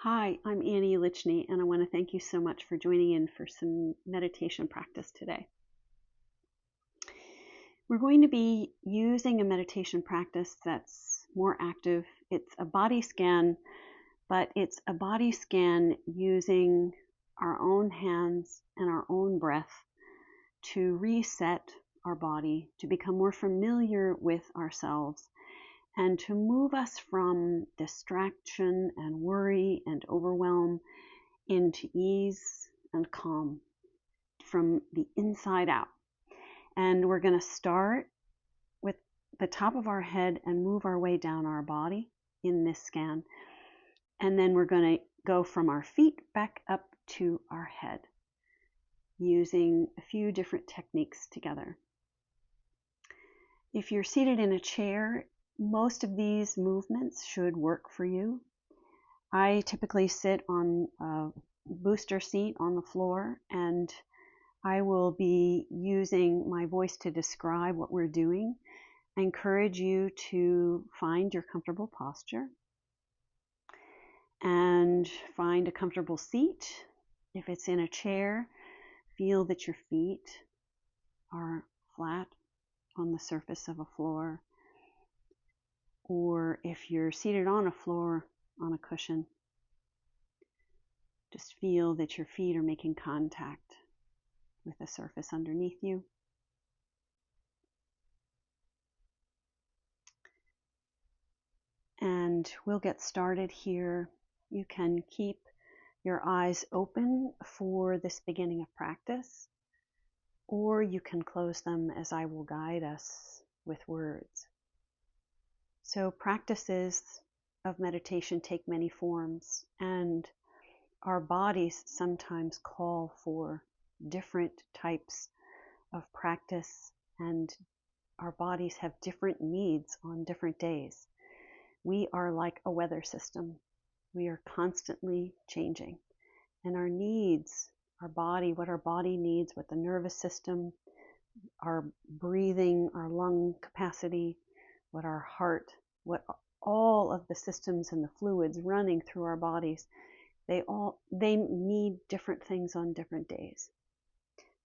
Hi, I'm Annie Lichny, and I want to thank you so much for joining in for some meditation practice today. We're going to be using a meditation practice that's more active. It's a body scan, but it's a body scan using our own hands and our own breath to reset our body, to become more familiar with ourselves, and to move us from distraction and worry and overwhelm into ease and calm from the inside out. And we're going to start with the top of our head and move our way down our body in this scan. And then we're going to go from our feet back up to our head using a few different techniques together. If you're seated in a chair, most of these movements should work for you. I typically sit on a booster seat on the floor, and I will be using my voice to describe what we're doing. I encourage you to find your comfortable posture and find a comfortable seat. If it's in a chair, feel that your feet are flat on the surface of a floor. Or if you're seated on a floor, on a cushion, just feel that your feet are making contact with the surface underneath you. And we'll get started here. You can keep your eyes open for this beginning of practice, or you can close them as I will guide us with words. So practices of meditation take many forms, and our bodies sometimes call for different types of practice, and our bodies have different needs on different days. We are like a weather system. We are constantly changing, and our needs, our body, what our body needs, what the nervous system, our breathing, our lung capacity, what our heart, what all of the systems and the fluids running through our bodies, they need different things on different days.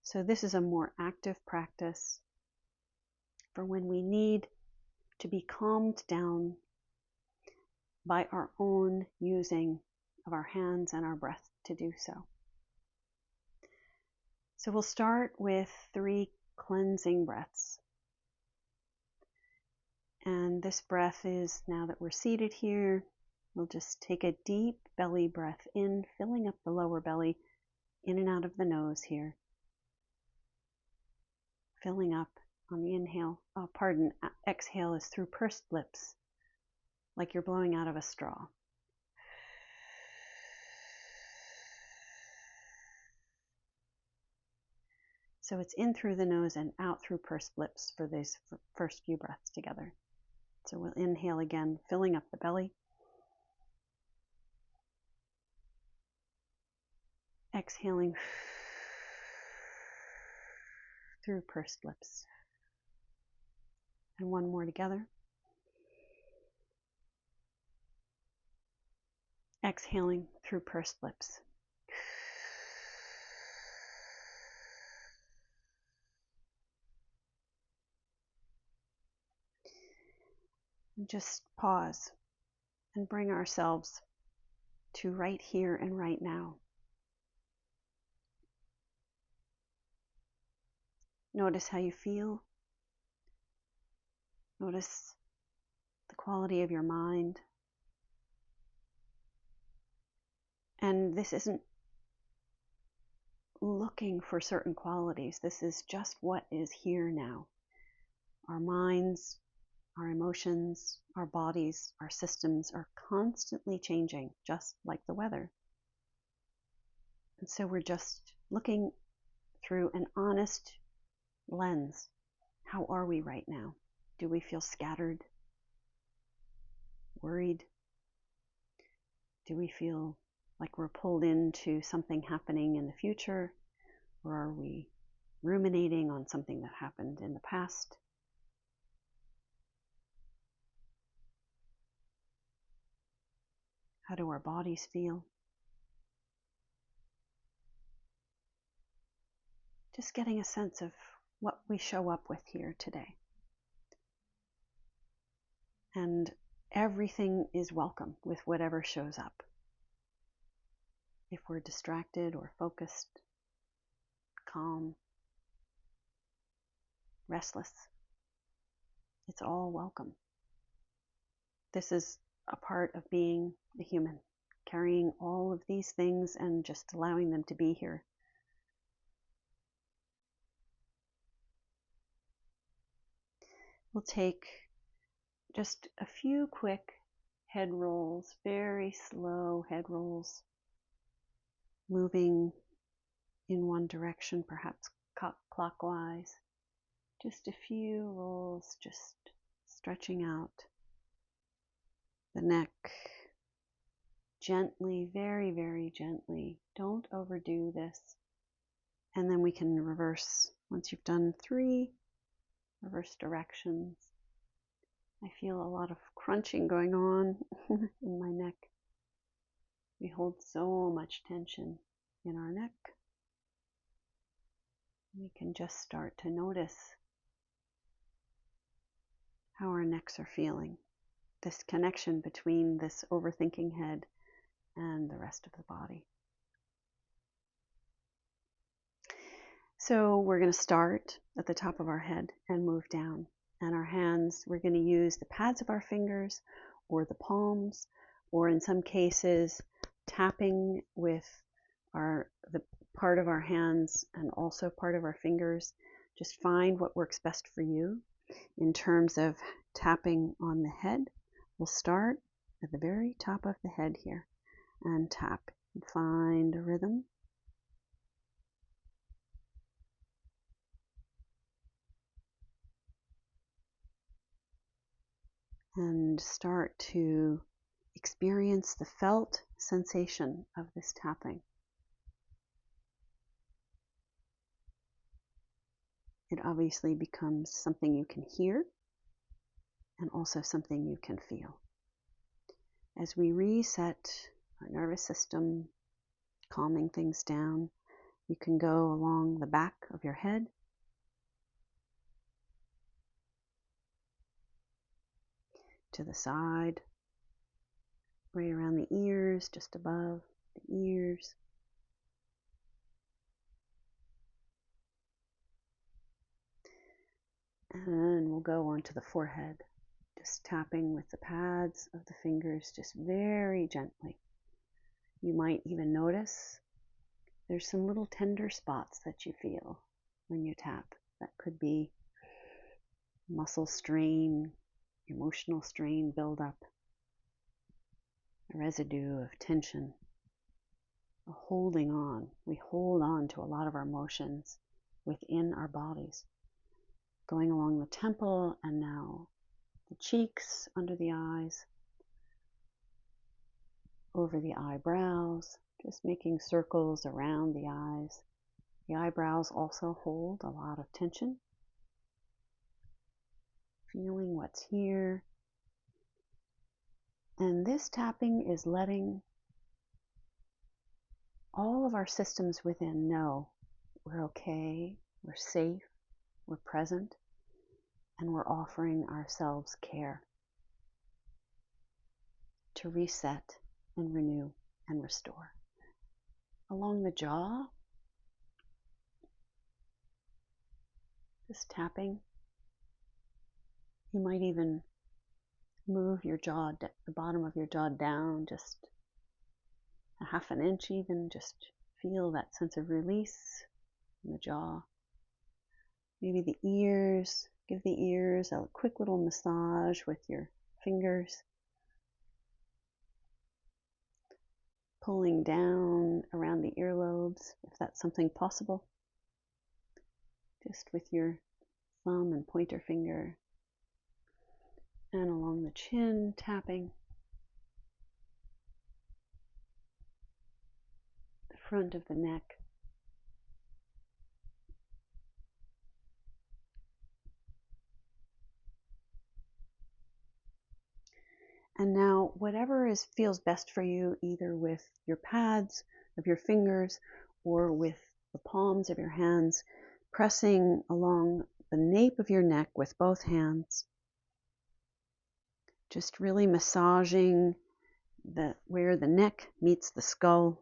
So this is a more active practice for when we need to be calmed down by our own using of our hands and our breath to do so. So we'll start with 3 cleansing breaths. And this breath is, now that we're seated here, we'll just take a deep belly breath in, filling up the lower belly, in and out of the nose here. Filling up on the inhale. Exhale is through pursed lips, like you're blowing out of a straw. So it's in through the nose and out through pursed lips for these first few breaths together. So we'll inhale again, filling up the belly. Exhaling through pursed lips. And one more together. Exhaling through pursed lips. And just pause and bring ourselves to right here and right now. Notice how you feel. Notice the quality of your mind. And this isn't looking for certain qualities. This is just what is here now. Our minds, our emotions, our bodies, our systems are constantly changing, just like the weather. And so we're just looking through an honest lens. How are we right now? Do we feel scattered? Worried? Do we feel like we're pulled into something happening in the future? Or are we ruminating on something that happened in the past? How do our bodies feel? Just getting a sense of what we show up with here today. And everything is welcome with whatever shows up. If we're distracted or focused, calm, restless, it's all welcome. This is a part of being a human, carrying all of these things and just allowing them to be here. We'll take just a few quick head rolls, very slow head rolls, moving in one direction, perhaps clockwise. Just a few rolls, just stretching out the neck gently, very, very gently. Don't overdo this. And then we can reverse. Once you've done 3, reverse directions. I feel a lot of crunching going on in my neck. We hold so much tension in our neck. We can just start to notice how our necks are feeling. This connection between this overthinking head and the rest of the body. So we're going to start at the top of our head and move down. And our hands, we're going to use the pads of our fingers or the palms, or in some cases, tapping with the part of our hands and also part of our fingers. Just find what works best for you. In terms of tapping on the head, we'll start at the very top of the head here and tap and find a rhythm. And start to experience the felt sensation of this tapping. It obviously becomes something you can hear and also something you can feel. As we reset our nervous system, calming things down, you can go along the back of your head, to the side, right around the ears, just above the ears. And we'll go onto the forehead, just tapping with the pads of the fingers, just very gently. You might even notice there's some little tender spots that you feel when you tap. That could be muscle strain, emotional strain buildup, a residue of tension, a holding on. We hold on to a lot of our emotions within our bodies. Going along the temple and now the cheeks, under the eyes, over the eyebrows, just making circles around the eyes. The eyebrows also hold a lot of tension. Feeling what's here. And this tapping is letting all of our systems within know we're okay, we're safe, we're present, and we're offering ourselves care to reset and renew and restore. Along the jaw, just tapping. You might even move your jaw, the bottom of your jaw down just a half an inch even. Just feel that sense of release in the jaw. Maybe the ears, give the ears a quick little massage with your fingers. Pulling down around the earlobes, if that's something possible. Just with your thumb and pointer finger. And along the chin, tapping. The front of the neck. And now, whatever feels best for you, either with your pads of your fingers or with the palms of your hands, pressing along the nape of your neck with both hands. Just really massaging where the neck meets the skull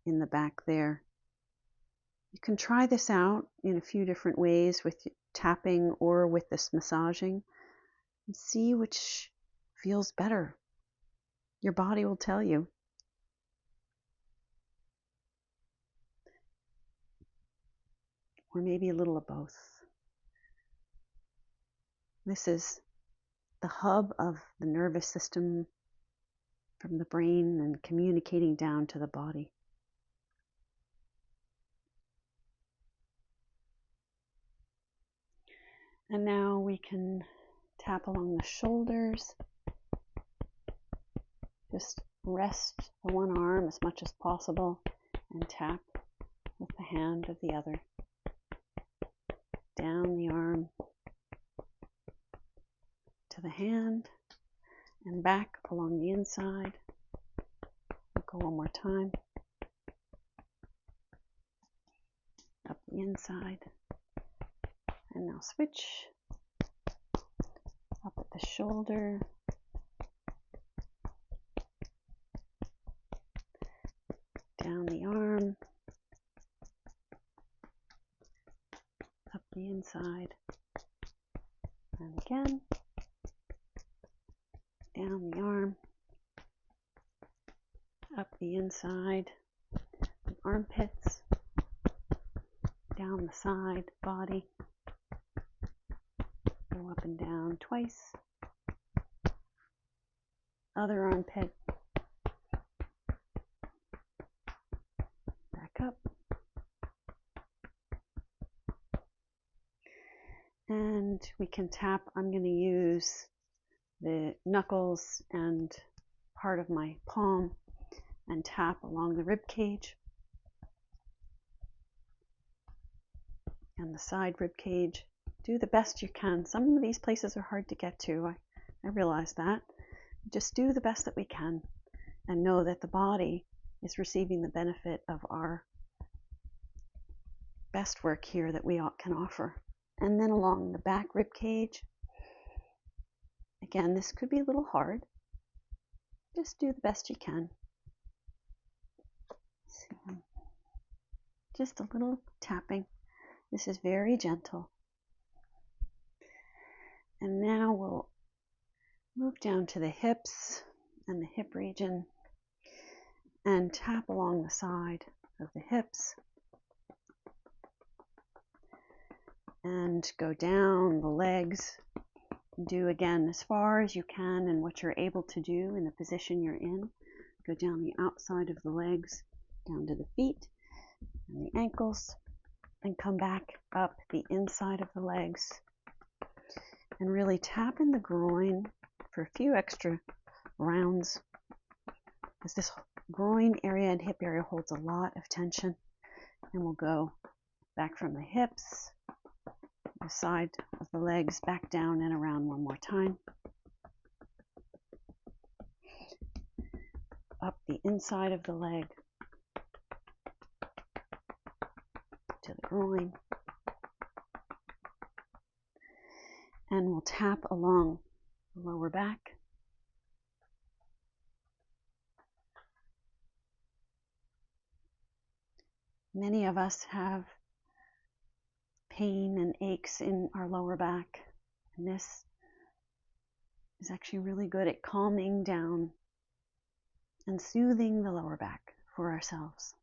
in the back there. You can try this out in a few different ways with tapping or with this massaging and see which feels better. Your body will tell you. Or maybe a little of both. This is the hub of the nervous system from the brain and communicating down to the body. And now we can tap along the shoulders. Just rest the one arm as much as possible and tap with the hand of the other. Down the arm to the hand and back along the inside. We'll go one more time. Up the inside. And now switch. Up at the shoulder. Down the arm. Up the inside. And again. Down the arm. Up the inside. The armpits. Down the side, body. Go up and down twice. Other armpit. Back up. And we can tap. I'm going to use the knuckles and part of my palm and tap along the rib cage and the side rib cage. Do the best you can. Some of these places are hard to get to. I realize that. Just do the best that we can and know that the body is receiving the benefit of our best work here that we can offer. And then along the back rib cage. Again, this could be a little hard. Just do the best you can. Just a little tapping. This is very gentle. And now we'll move down to the hips and the hip region and tap along the side of the hips and go down the legs. Do again as far as you can and what you're able to do in the position you're in. Go down the outside of the legs, down to the feet and the ankles, and come back up the inside of the legs. And really tap in the groin for a few extra rounds, because this groin area and hip area holds a lot of tension. And we'll go back from the hips, the side of the legs, back down and around one more time. Up the inside of the leg to the groin. And we'll tap along the lower back. Many of us have pain and aches in our lower back, and this is actually really good at calming down and soothing the lower back for ourselves.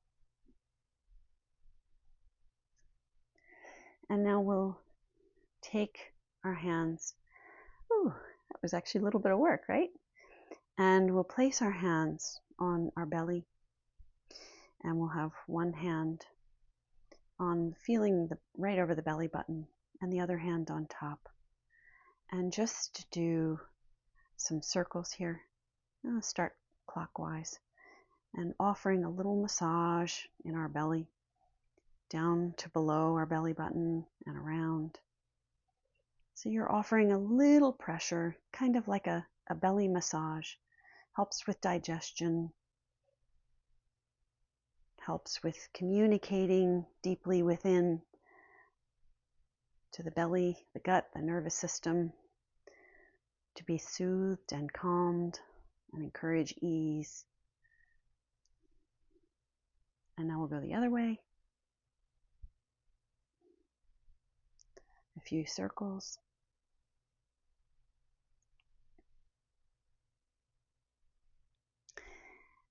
And now we'll take our hands. Ooh, that was actually a little bit of work, right? And we'll place our hands on our belly, and we'll have one hand on feeling right over the belly button and the other hand on top. And just do some circles here. I'll start clockwise and offering a little massage in our belly, down to below our belly button and around. So you're offering a little pressure, kind of like a belly massage, helps with digestion, helps with communicating deeply within to the belly, the gut, the nervous system, to be soothed and calmed and encourage ease. And now we'll go the other way. A few circles.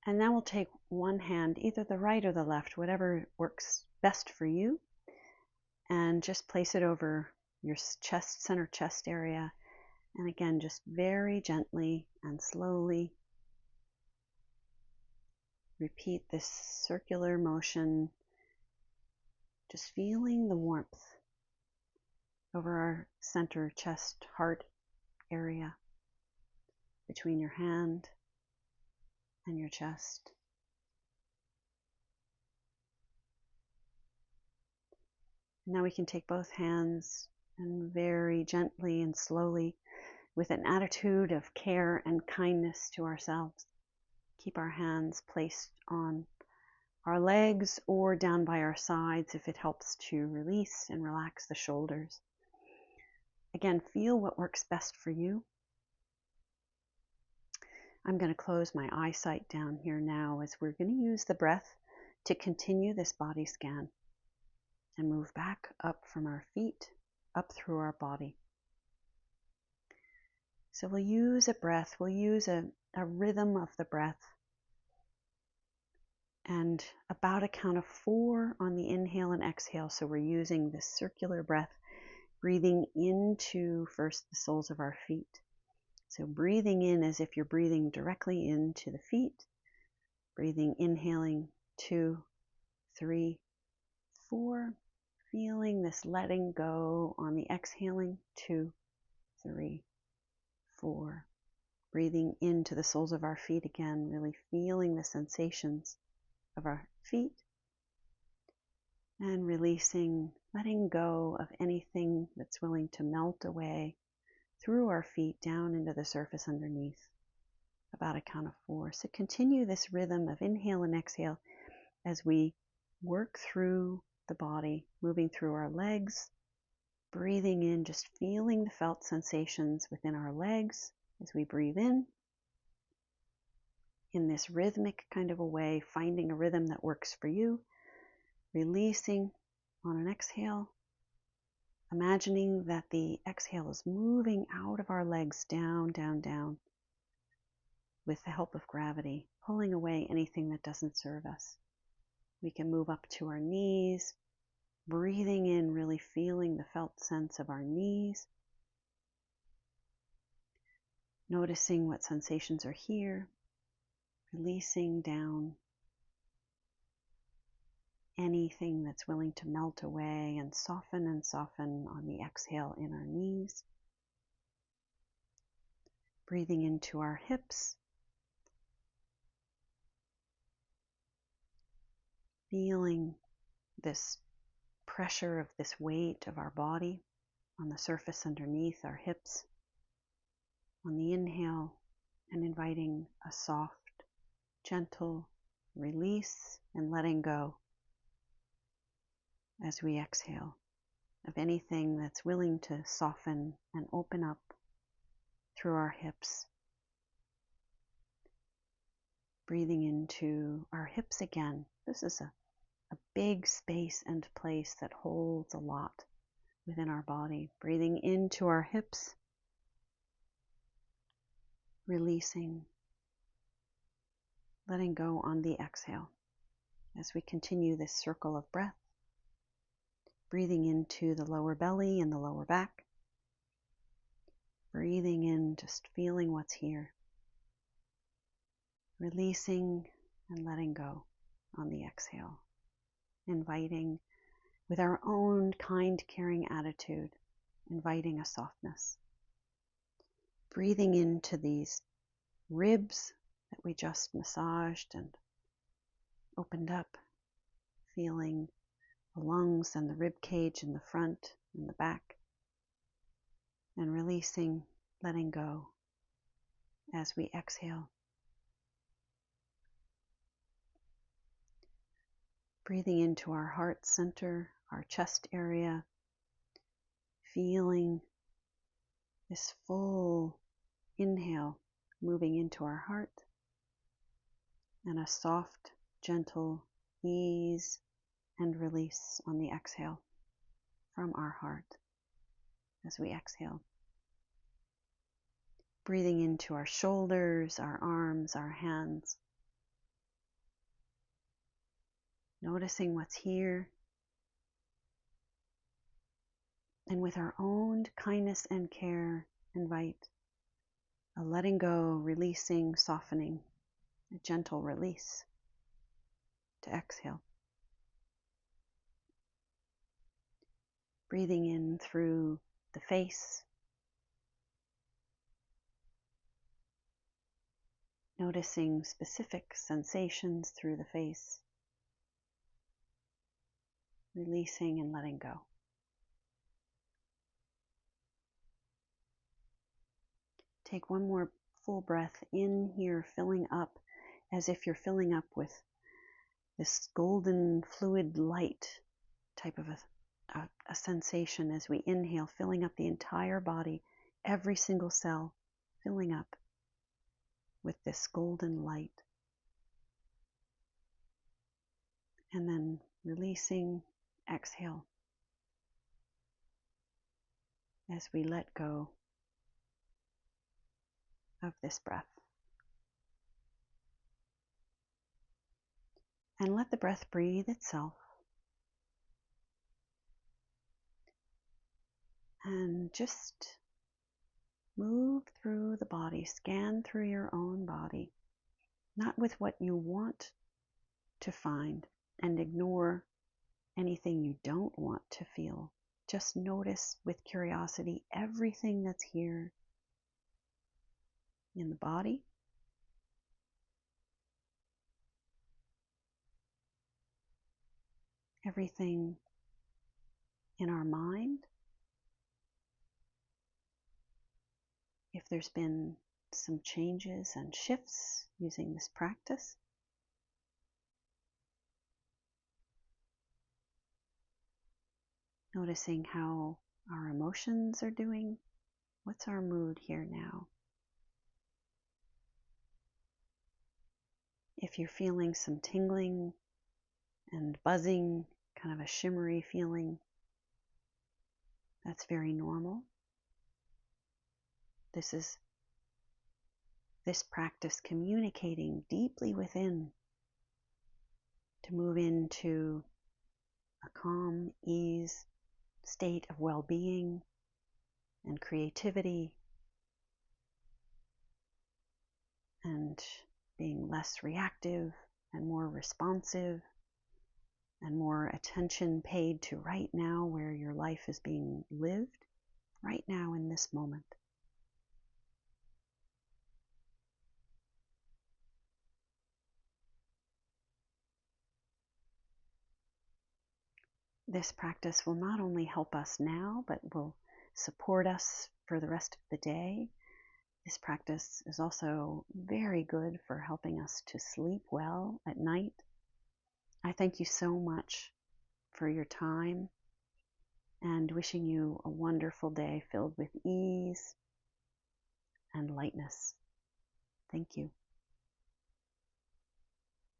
And now we'll take one hand, either the right or the left, whatever works best for you, and just place it over your chest, center chest area. And again, just very gently and slowly repeat this circular motion, just feeling the warmth over our center chest, heart area between your hand and your chest. Now we can take both hands and very gently and slowly, with an attitude of care and kindness to ourselves, keep our hands placed on our legs or down by our sides if it helps to release and relax the shoulders. Again, feel what works best for you. I'm going to close my eyesight down here now as we're going to use the breath to continue this body scan and move back up from our feet, up through our body. So we'll use a breath, we'll use a rhythm of the breath, and about a count of 4 on the inhale and exhale. So we're using this circular breath, breathing into first the soles of our feet. So breathing in as if you're breathing directly into the feet, breathing, inhaling, 2, 3, 4, feeling this letting go on the exhaling, 2, 3, 4. Breathing into the soles of our feet again, really feeling the sensations of our feet. And releasing, letting go of anything that's willing to melt away through our feet down into the surface underneath. About a count of 4. So continue this rhythm of inhale and exhale as we work through the body, moving through our legs, breathing in, just feeling the felt sensations within our legs as we breathe in this rhythmic kind of a way, finding a rhythm that works for you, releasing on an exhale, imagining that the exhale is moving out of our legs, down, down, down, with the help of gravity, pulling away anything that doesn't serve us. We can move up to our knees, breathing in, really feeling the felt sense of our knees, noticing what sensations are here, releasing down anything that's willing to melt away and soften on the exhale in our knees. Breathing into our hips, feeling this pressure of this weight of our body on the surface underneath our hips on the inhale, and inviting a soft, gentle release and letting go as we exhale of anything that's willing to soften and open up through our hips. Breathing into our hips again. This is a big space and place that holds a lot within our body. Breathing into our hips, releasing, letting go on the exhale as we continue this circle of breath. Breathing into the lower belly and the lower back. Breathing in, just feeling what's here. Releasing and letting go on the exhale. Inviting, with our own kind, caring attitude, inviting a softness. Breathing into these ribs that we just massaged and opened up, feeling the lungs and the rib cage in the front and the back, and releasing, letting go as we exhale Breathing into our heart center, our chest area, feeling this full inhale moving into our heart, and a soft, gentle ease and release on the exhale from our heart as we exhale. Breathing into our shoulders, our arms, our hands. Noticing what's here. And with our own kindness and care, invite a letting go, releasing, softening, a gentle release to exhale. Breathing in through the face. Noticing specific sensations through the face. Releasing and letting go. Take one more full breath in here, filling up as if you're filling up with this golden fluid light type of a sensation as we inhale, filling up the entire body, every single cell, filling up with this golden light. And then releasing, exhale, as we let go of this breath. And let the breath breathe itself. And just move through the body, scan through your own body, not with what you want to find, and ignore anything you don't want to feel. Just notice with curiosity everything that's here in the body, everything in our mind. If there's been some changes and shifts using this practice, noticing how our emotions are doing. What's our mood here now? If you're feeling some tingling and buzzing, kind of a shimmery feeling, that's very normal. This is this practice communicating deeply within to move into a calm, ease state of well-being and creativity, and being less reactive and more responsive and more attention paid to right now, where your life is being lived right now in this moment. This practice will not only help us now, but will support us for the rest of the day. This practice is also very good for helping us to sleep well at night. I thank you so much for your time and wishing you a wonderful day filled with ease and lightness. Thank you.